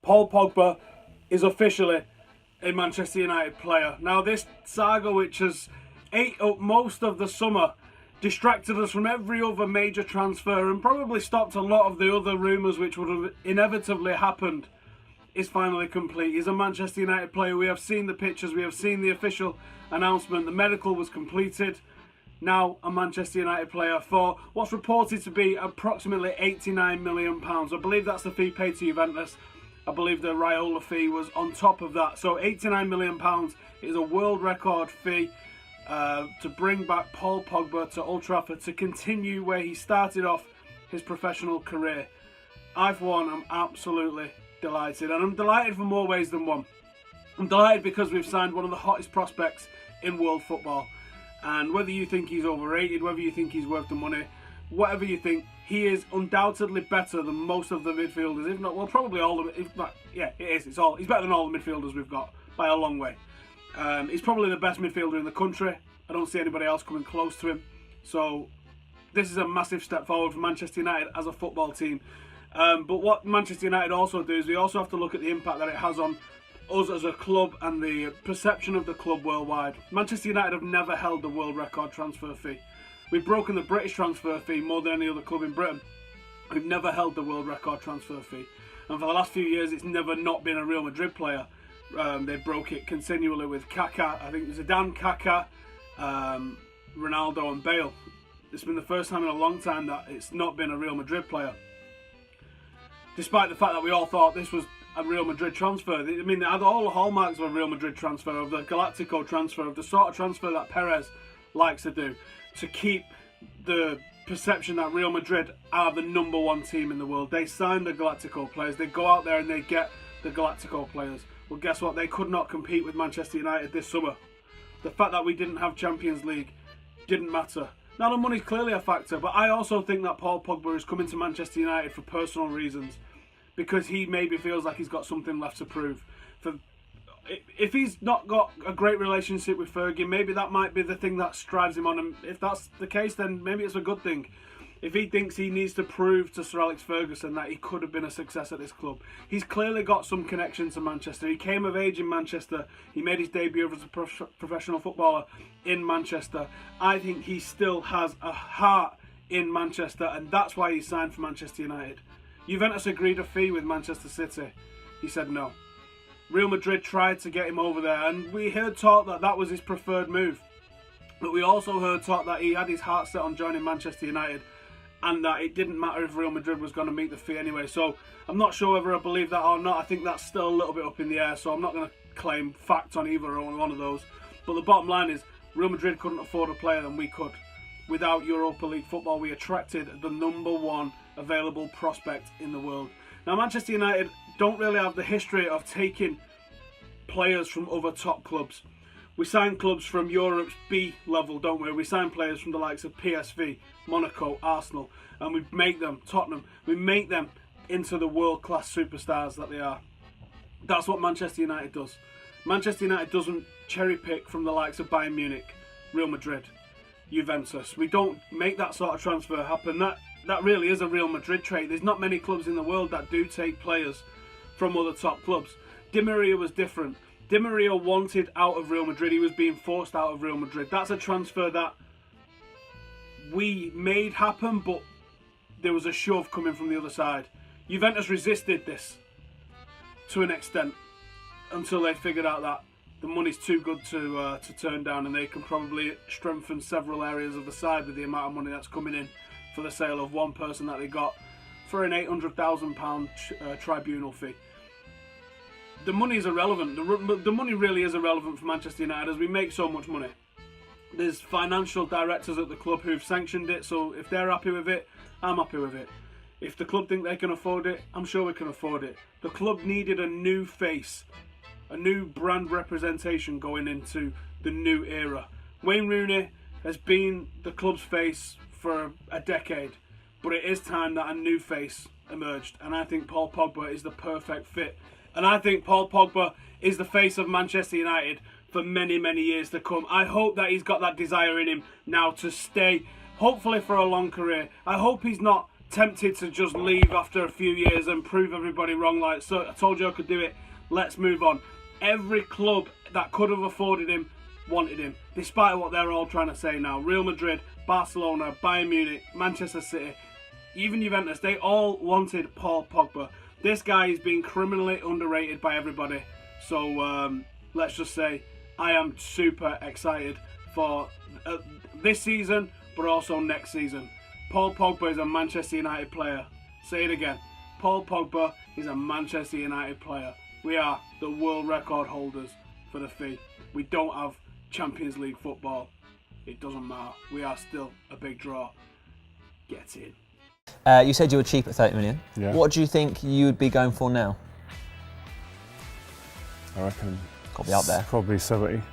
Paul Pogba is officially a Manchester United player. Now, this saga, which has ate up most of the summer, distracted us from every other major transfer and probably stopped a lot of the other rumours which would have inevitably happened, is finally complete. He's a Manchester United player. We have seen the pictures, we have seen the official announcement, the medical was completed. Now a Manchester United player for what's reported to be approximately £89 million. I believe that's the fee paid to Juventus. I believe the Raiola fee was on top of that. So £89 million is a world record fee to bring back Paul Pogba to Old Trafford to continue where he started off his professional career. I, for one, am absolutely delighted. And I'm delighted for more ways than one. I'm delighted because we've signed one of the hottest prospects in world football. And whether you think he's overrated, whether you think he's worth the money, whatever you think, he is undoubtedly better than most of the midfielders, if not, well, probably all of it. Yeah, it is. He's better than all the midfielders we've got by a long way. He's probably the best midfielder in the country. I don't see anybody else coming close to him. So this is a massive step forward for Manchester United as a football team. But what Manchester United also do is we also have to look at the impact that it has on us as a club and the perception of the club worldwide. Manchester United have never held the world record transfer fee. We've broken the British transfer fee more than any other club in Britain. We've never held the world record transfer fee. And for the last few years, it's never not been a Real Madrid player. They broke it continually with Kaká. I think it was Zidane, Kaká, Ronaldo and Bale. It's been the first time in a long time that it's not been a Real Madrid player. Despite the fact that we all thought this was a Real Madrid transfer. I mean, they had all the hallmarks of a Real Madrid transfer, of the Galactico transfer, of the sort of transfer that Perez likes to do, to keep the perception that Real Madrid are the number one team in the world. They sign the Galactico players, they go out there and they get the Galactico players. Well, guess what? They could not compete with Manchester United this summer. The fact that we didn't have Champions League didn't matter. Now, the money's clearly a factor, but I also think that Paul Pogba is coming to Manchester United for personal reasons, because he maybe feels like he's got something left to prove. If he's not got a great relationship with Fergie, maybe that might be the thing that drives him on. And if that's the case, then maybe it's a good thing. If he thinks he needs to prove to Sir Alex Ferguson that he could have been a success at this club, he's clearly got some connection to Manchester. He came of age in Manchester. He made his debut as a professional footballer in Manchester. I think he still has a heart in Manchester, and that's why he signed for Manchester United. Juventus agreed a fee with Manchester City. He said no. Real Madrid tried to get him over there, and we heard talk that that was his preferred move. But we also heard talk that he had his heart set on joining Manchester United, and that it didn't matter if Real Madrid was going to meet the fee anyway. So I'm not sure whether I believe that or not. I think that's still a little bit up in the air, so I'm not going to claim fact on either one of those. But the bottom line is, Real Madrid couldn't afford a player than we could. Without Europa League football, we attracted the number one available prospect in the world. Now, Manchester United don't really have the history of taking players from other top clubs. We sign clubs from Europe's B level, don't we? We sign players from the likes of PSV, Monaco, Arsenal, and we make them, Tottenham, we make them into the world-class superstars that they are. That's what Manchester United does. Manchester United doesn't cherry-pick from the likes of Bayern Munich, Real Madrid, Juventus. We don't make that sort of transfer happen. That really is a Real Madrid trait. There's not many clubs in the world that do take players from other top clubs. Di Maria was different. Di Maria wanted out of Real Madrid. He was being forced out of Real Madrid. That's a transfer that we made happen, but there was a shove coming from the other side. Juventus resisted this to an extent until they figured out that the money's too good to turn down, and they can probably strengthen several areas of the side with the amount of money that's coming in for the sale of one person that they got for an £800,000 tribunal fee. The money is irrelevant. The money really is irrelevant for Manchester United, as we make so much money. There's financial directors at the club who've sanctioned it, so if they're happy with it, I'm happy with it. If the club think they can afford it, I'm sure we can afford it. The club needed a new face, a new brand representation going into the new era. Wayne Rooney has been the club's face for a decade, but it is time that a new face emerged, and I think Paul Pogba is the perfect fit. And I think Paul Pogba is the face of Manchester United for many, many years to come. I hope that he's got that desire in him now to stay, hopefully for a long career. I hope he's not tempted to just leave after a few years and prove everybody wrong. Like, so I told you I could do it. Let's move on. Every club that could have afforded him wanted him, despite what they're all trying to say now. Real Madrid, Barcelona, Bayern Munich, Manchester City, even Juventus, they all wanted Paul Pogba. This guy is being criminally underrated by everybody. So let's just say I am super excited for this season, but also next season. Paul Pogba is a Manchester United player. Say it again. Paul Pogba is a Manchester United player. We are the world record holders for the fee. We don't have Champions League football. It doesn't matter. We are still a big draw. Get in. You said you were cheap at 30 million. Yeah. What do you think you would be going for now? I reckon Got to be up there. probably 70.